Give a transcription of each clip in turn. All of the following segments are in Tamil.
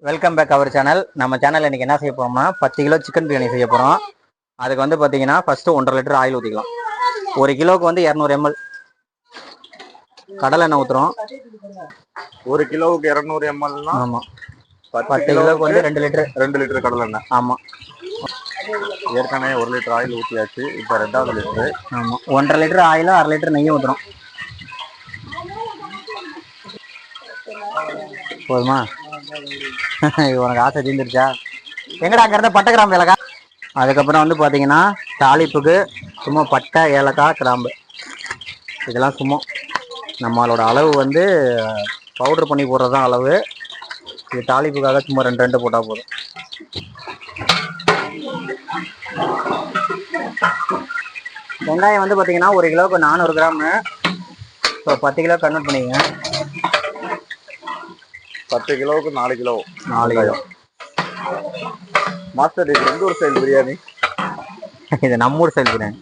Welcome back our channel. நம்ம சேனல் இன்னைக்கு என்ன செய்ய போறோம்னா 10 கிலோ சிக்கன் பிரியாணி செய்ய போறோம். அதுக்கு வந்து பாத்தீங்கன்னா ஃபர்ஸ்ட் 1.5 லிட்டர் ஆயில் ஊத்திக்கலாம். 1 கிலோக்கு வந்து 200 ml கடலை எண்ணெய் ஊத்துறோம். 1 கிலோவுக்கு 200 ml. ஆமா, 10 கிலோக்கு வந்து 2 லிட்டர் கடலை எண்ணெய். ஆமா, ஏற்கனவே 1 லிட்டர் ஆயில் ஊற்றியாச்சு. இப்போ 2வது லிட்டரு. ஆமா, 1.5 லிட்டர் ஆயிலும் 1/2 லிட்டர் நெய்யும் ஊத்துறோம். போதுமா? உனக்கு ஆசை தீர்ந்துருச்சா? எங்கடா அங்க இருந்த பட்டை கிராம்பு ஏலக்காய். அதுக்கப்புறம் வந்து பாத்தீங்கன்னா தாளிப்புக்கு சும்மா பட்டை ஏலக்காய் கிராம்பு இதெல்லாம் சும்மா நம்மளோட அளவு வந்து பவுடர் பண்ணி போடுறதுதான் அளவு. இது தாளிப்புக்காக சும்மா 2 போட்டா போதும். வெங்காயம் வந்து பாத்தீங்கன்னா 1 கிலோவுக்கு 400 கிராம். இப்போ 10 கிலோ கன்வெர்ட் பண்ணிக்கங்க. 10 கிலோவுக்கு 4 கிலோ. 4 கிலோ. மாஸ்டர், இது எந்த ஒரு ஸ்டைல் பிரியாணி? இது நம்மூர் ஸ்டைல் பிரியாணி.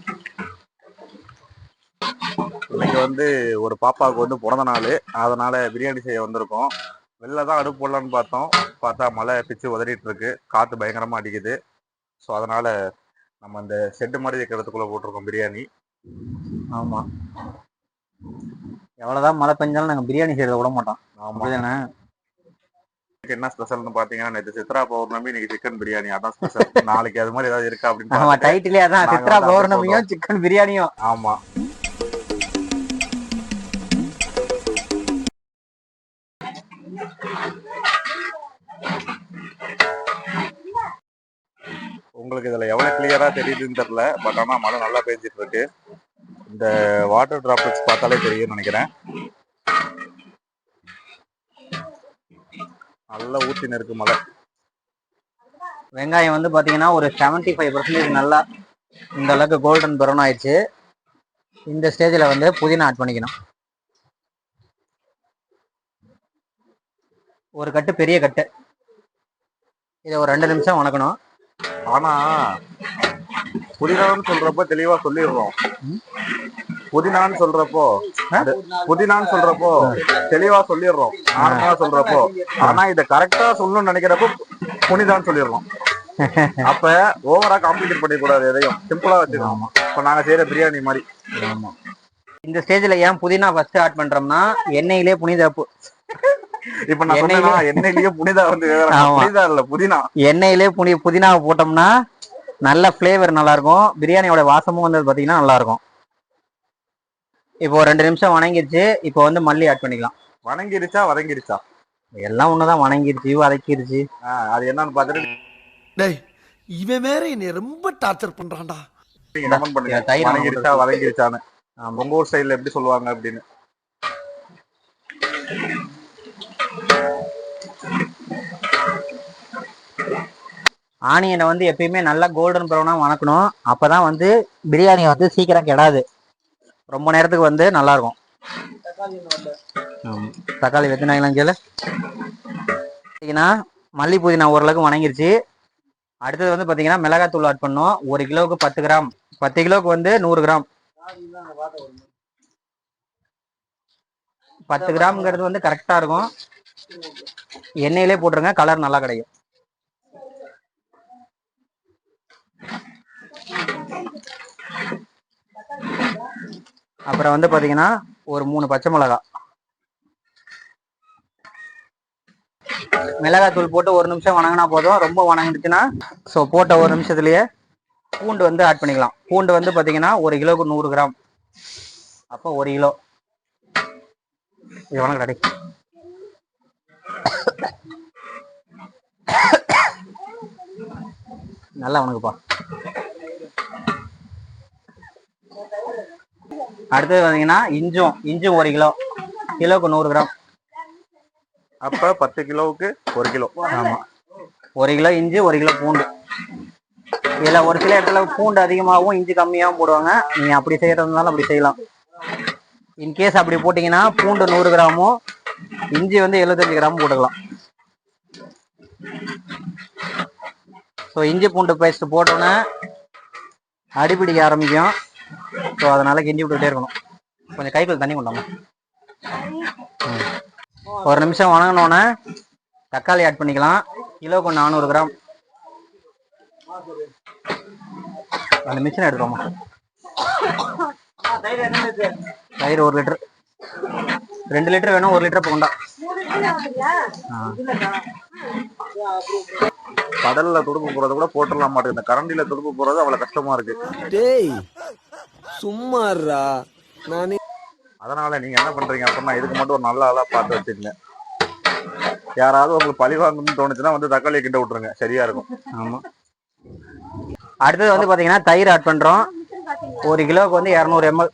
இன்னைக்கு வந்து ஒரு பாப்பாவுக்கு வந்து பிறந்த நாள், அதனால பிரியாணி செய்ய வந்திருக்கோம். வெளில தான் அடுப்பு போடலான்னு பார்த்தா மழை பிச்சு உதறிட்டு இருக்கு, காற்று பயங்கரமாக அடிக்குது. ஸோ அதனால நம்ம அந்த செட்டு மாதிரி இருக்கிறதுக்குள்ள போட்டிருக்கோம் பிரியாணி. ஆமாம், எவ்வளோதான் மழை பெஞ்சாலும் நாங்கள் பிரியாணி செய்யறத விட மாட்டோம். அப்படிதானே? என்ன ஸ்பெஷல்னு பாத்தீங்கன்னா, நேற்று சித்ரா பௌர்ணமி, இன்னைக்கு சிக்கன் பிரியாணி, அதான் ஸ்பெஷல். நாளைக்கு அது மாதிரி ஏதாவது இருக்கா அப்படின்னு. ஆமா, டைட்டிலே அதான், சித்ரா பௌர்ணமியும் சிக்கன் பிரியாணியும். ஆமா. உங்களுக்கு இதுல எவ்வளவு கிளியரா தெரியுதுன்னு தெரியல, பட் ஆனா மழை நல்லா பெஞ்சிட்டு இருக்கு. இந்த வாட்டர் டிராப்லெட்ஸ் பார்த்தாலே தெரியும்னு நினைக்கிறேன். நல்லா ஊத்தின்னு இருக்கு மழை. வெங்காயம் வந்து பாத்தீங்கன்னா ஒரு 75% நல்லா இந்த அளவுக்கு கோல்டன் ப்ரௌன் ஆயிடுச்சு. இந்த ஸ்டேஜ்ல வந்து புதினா ஆட் பண்ணிக்கணும். ஒரு கட்டு, பெரிய கட்டு. இதை ஒரு 2 நிமிஷம் வணக்கணும். ஆனா புதினான்னு சொல்றப்போ தெளிவா சொல்லிடுறோம். புதினான்னு சொல்றப்போ தெளிவா சொல்லிடுறோம், நார்மலா சொல்றப்போ. ஆனா இதை கரெக்டா சொல்லணும்னு நினைக்கிறப்போ புனிதான்னு சொல்லிடுறோம். அப்ப ஓவரா காம்ப்ளிகேட் பண்ணிக்கூடாது, எதையும் சிம்பிளா வச்சுக்கணும். இப்ப நாங்க செய்யற பிரியாணி மாதிரி. இந்த ஸ்டேஜ்ல ஏன் புதினா ஃபர்ஸ்ட் ஆட் பண்றோம்னா, எண்ணெயிலே புனித இப்ப நான் சொன்னேன்னா எண்ணெயிலேயே புனிதா வந்து புனிதா இல்ல புதினா. எண்ணெயிலே புதினாவை போட்டோம்னா நல்ல பிளேவர் நல்லா இருக்கும். பிரியாணியோட வாசமும் வந்து பாத்தீங்கன்னா நல்லா இருக்கும். இப்போ 2 நிமிஷம் வணங்கிருச்சு. இப்போ வந்து மல்லி ஆட் பண்ணிக்கலாம். வதங்கிருச்சா எல்லாம் ஒண்ணுதான், வணங்கிருச்சு வதக்கிருச்சு. அது என்னன்னு பாத்துட்டு டேய், இவன் வேற என்னை ரொம்ப டார்ச்சர் பண்றான்டா. நீங்க கமெண்ட் பண்ணுங்க, வதங்கிருச்சான்னு. உங்க ஊர் சைடுல எப்படி சொல்லுவாங்க அப்படின்னு. ஆனியனை வந்து எப்பயுமே நல்லா கோல்டன் ப்ரௌனா வணக்கணும். அப்பதான் வந்து பிரியாணி வந்து சீக்கிரம் கெடாது, ரொம்ப நேரத்துக்கு வந்து நல்லா இருக்கும். தக்காளி வெத்தினாங்களாம் கேளு. மல்லி புதினா ஓரளவுக்கு வணங்கிருச்சு. அடுத்தது வந்து பாத்தீங்கன்னா மிளகாத்தூள் ஆட் பண்ணோம். 1 கிலோவுக்கு 10 கிராம். 10 கிலோவுக்கு வந்து 100 கிராம். 10 கிராம்ங்கிறது வந்து கரெக்டா இருக்கும். எண்ணெயிலே போட்டுருங்க, கலர் நல்லா கிடைக்கும். அப்புறம் வந்து பாத்தீங்கன்னா ஒரு 3 பச்சை மிளகாய். மிளகாத்தூள் போட்டு 1 நிமிஷம் வணங்கினா போதும். ரொம்ப வணங்கிடுச்சுன்னா போட்ட 1 நிமிஷத்துலயே பூண்டு வந்து ஆட் பண்ணிக்கலாம். பூண்டு வந்து பாத்தீங்கன்னா 1 கிலோவுக்கு 100 கிராம். அப்போ 1 கிலோ. இது வணக்கம் கடை. நல்லா வணக்குப்பா. அடுத்தது பாத்தீங்கன்னா இஞ்சும் 1 கிலோ. கிலோவுக்கு 100 கிராம். அப்ப 10 கிலோவுக்கு 1 கிலோ. ஆமா, 1 கிலோ இஞ்சி, 1 கிலோ பூண்டு. இதுல ஒரு சில இடத்துல பூண்டு அதிகமாகவும் இஞ்சி கம்மியாகவும் போடுவாங்க. நீங்க அப்படி செய்யறதுனால அப்படி செய்யலாம். இன்கேஸ் அப்படி போட்டீங்கன்னா பூண்டு 100 கிராமும் இஞ்சி வந்து 75 கிராமும் போட்டுக்கலாம். ஸோ இஞ்சி பூண்டு பேஸ்ட் போட்டோன்னே அடிப்பிடிக்க ஆரம்பிக்கும். ஸோ அதனால கிண்டி விட்டுக்கிட்டே இருக்கணும். கொஞ்சம் கைக்குள்ள தண்ணி கொண்டாமா. 1 நிமிஷம் வணங்கினோன்னே தக்காளி ஆட் பண்ணிக்கலாம். கிலோக்கு 400 கிராம். அந்த மிஷின் எடுத்துக்கோமா. தயிர் 1 லிட்டர். 2 லிட்டர் வேணும், 1 லிட்டர் போண்டா. கடல்ல துடுப்பு போறது கூட போட்டுடலாம் மாட்டேங்குது, இந்த கரண்டில துடுப்பு போறது அவ்வளவு கஷ்டமா இருக்கு. டேய் சும்மாறா. நானே அதனால நீங்க என்ன பண்றீங்க அப்படின்னா இதுக்கு மட்டும் ஒரு நல்ல ஆளா பார்த்து வச்சுக்கங்க. யாராவது உங்களுக்கு பழி வாங்கணும்னு தோணுச்சுன்னா வந்து தக்காளியை கிட்ட விட்டுருங்க, சரியா இருக்கும். ஆமா. அடுத்தது வந்து பாத்தீங்கன்னா தயிர் ஆட் பண்றோம். 1 கிலோவுக்கு வந்து 200 ml.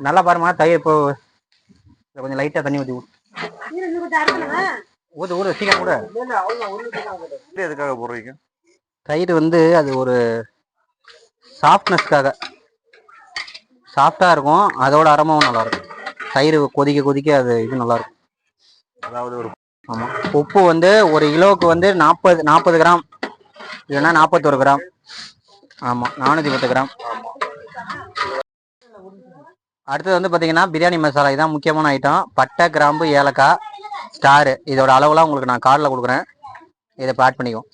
நல்லா பாருமா, தயிர் இப்போ கொஞ்சம் லைட்டா தண்ணி ஊற்றி ஊது சீக்கிரம் கூட. எதுக்காக போடுறீங்க? தயிர் வந்து அது ஒரு சாஃப்ட்னஸ்க்காக, சாஃப்டா இருக்கும், அதோட அரோமாவும் நல்லா இருக்கும். தயிர் கொதிக்க கொதிக்க அது இது நல்லா இருக்கும். அதாவது ஒரு ஆமா. உப்பு வந்து 1 கிலோவுக்கு வந்து 40 கிராம் இல்லைன்னா 41 கிராம். ஆமா, 410 கிராம். அடுத்தது வந்து பாத்தீங்கன்னா பிரியாணி மசாலா. இதான் முக்கியமான ஐட்டம். பட்டை, கிராம்பு, ஏலக்காய், ஸ்டார். இதோட அளவுலாம் உங்களுக்கு நான் கார்டில் கொடுக்குறேன், இதை ஆட் பண்ணிக்குவோம்.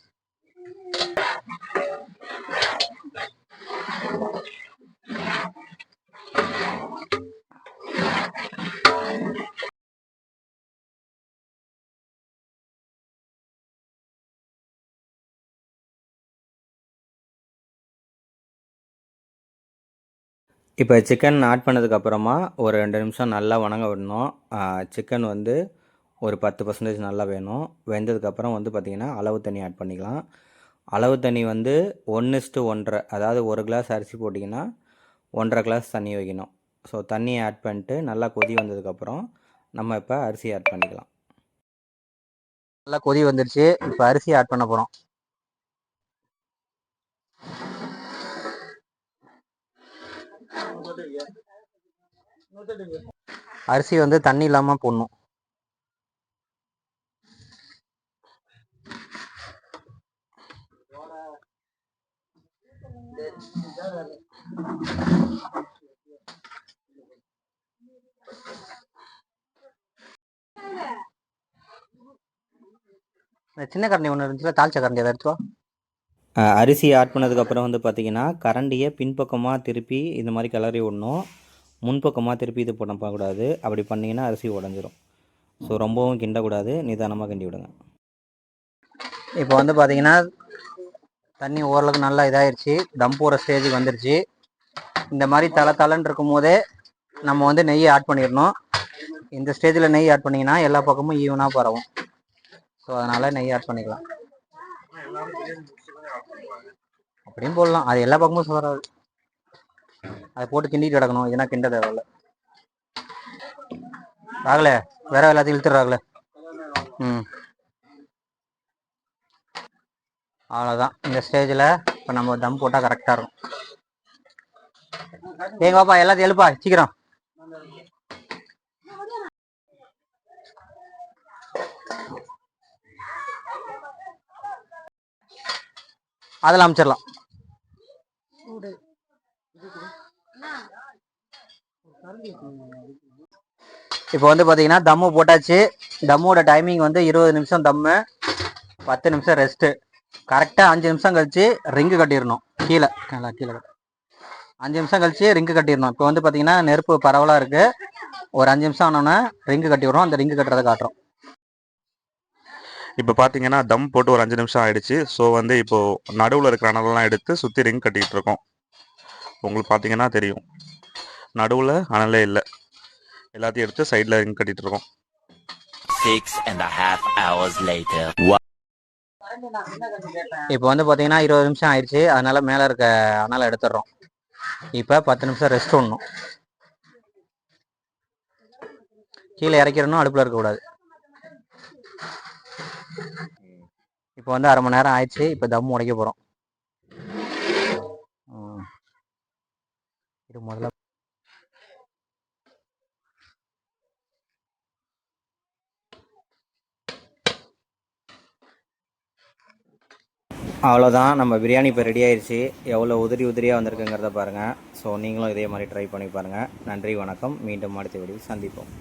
இப்போ சிக்கன் ஆட் பண்ணதுக்கப்புறமா ஒரு 2 நிமிஷம் நல்லா வணங்க விடணும். சிக்கன் வந்து ஒரு 10% நல்லா வேணும். வெந்ததுக்கப்புறம் வந்து பார்த்திங்கன்னா அளவு தண்ணி ஆட் பண்ணிக்கலாம். அளவு தண்ணி வந்து 1:1.5. அதாவது 1 கிளாஸ் அரிசி போட்டிங்கன்னா 1.5 கிளாஸ் தண்ணி வைக்கணும். ஸோ தண்ணியை ஆட் பண்ணிட்டு நல்லா கொதி வந்ததுக்கப்புறம் நம்ம இப்போ அரிசி ஆட் பண்ணிக்கலாம். நல்லா கொதி வந்துருச்சு. இப்போ அரிசி ஆட் பண்ண போகிறோம். அரிசி வந்து தண்ணி இல்லாம போடணும். சின்ன கரண்டி ஒன்று இருந்துச்சுல, தாழ்ச்ச கரண்டி, அதை எடுத்துவா. அரிசி ஆட் பண்ணதுக்கப்புறம் வந்து பார்த்திங்கன்னா கரண்டியை பின்பக்கமாக திருப்பி இந்த மாதிரி கிளறி விடணும். முன்பக்கமாக திருப்பி இது பண்ணக்கூடாது. அப்படி பண்ணிங்கன்னா அரிசி உடஞ்சிரும். ஸோ ரொம்பவும் கிண்டக்கூடாது, நிதானமாக கிண்டி விடுங்க. இப்போ வந்து பார்த்தீங்கன்னா தண்ணி ஓரளவுக்கு நல்லா இதாகிடுச்சு, தம் போகிற ஸ்டேஜுக்கு வந்துருச்சு. இந்த மாதிரி தளன்னு இருக்கும் போதே நம்ம வந்து நெய் ஆட் பண்ணிடணும். இந்த ஸ்டேஜில் நெய் ஆட் பண்ணிங்கன்னா எல்லா பக்கமும் ஈவனாக பரவும். ஸோ அதனால் நெய் ஆட் பண்ணிக்கலாம். அப்படியும் போடலாம், அது எல்லா பக்கமும் சுவராது. அதை போட்டு கிண்டிட்டு கிடக்கணும், இதுனா கிண்ட தேவையில்ல. ராகல வேற எல்லாத்தையும் இழுத்துறாங்கல்ல. அவ்வளோதான். இந்த ஸ்டேஜில் இப்போ நம்ம தம் போட்டால் கரெக்டாக இருக்கும். ஏங்கப்பா எல்லாத்தையும் எழுப்பா சீக்கிரம். அதில் அமைச்சிடலாம். இப்போ வந்து பார்த்தீங்கன்னா தம்மு போட்டாச்சு. தம்மோட டைமிங் வந்து 20 நிமிஷம் தம்மு, 10 நிமிஷம் ரெஸ்ட்டு. கரெக்டாக 5 நிமிஷம் கழிச்சு ரிங்கு கட்டிடணும். கீழே 5 நிமிஷம் கழிச்சு ரிங்கு கட்டிடணும். இப்போ வந்து பார்த்தீங்கன்னா நெருப்பு பரவலாக இருக்குது. ஒரு 5 நிமிஷம் ஆனோன்னா ரிங்கு கட்டி விடுறோம். அந்த ரிங்கு கட்டுறதை காட்டுறோம். இப்போ பார்த்தீங்கன்னா தம் போட்டு ஒரு 5 நிமிஷம் ஆயிடுச்சு. ஸோ வந்து இப்போது நடுவில் இருக்கிற அனலெல்லாம் எடுத்து சுற்றி ரிங் கட்டிகிட்டு இருக்கோம். உங்களுக்கு பார்த்தீங்கன்னா தெரியும், நடுவில் அனலே இல்லை, எல்லாத்தையும் எடுத்து சைடில் ரிங் கட்டிகிட்டு இருக்கோம். 6.5 hours later. இப்போ வந்து பார்த்தீங்கன்னா 20 நிமிஷம் ஆயிடுச்சு. அதனால மேலே இருக்க அனலை எடுத்துடுறோம். இப்போ 10 நிமிஷம் ரெஸ்ட் விடணும். கீழே இறக்கிடணும், அடுப்பில் இருக்கக்கூடாது. இப்போ வந்து 1/2 மணி நேரம் ஆயிடுச்சு. இப்போ தம் உடைக்க போகிறோம். இது முதல்ல அவ்வளோதான், நம்ம பிரியாணி இப்போ ரெடி ஆயிடுச்சு. எவ்வளோ உதிரியாக வந்திருக்குங்கிறத பாருங்கள். ஸோ நீங்களும் இதே மாதிரி ட்ரை பண்ணி பாருங்கள். நன்றி, வணக்கம். மீண்டும் அடுத்த வீடியோவில் சந்திப்போம்.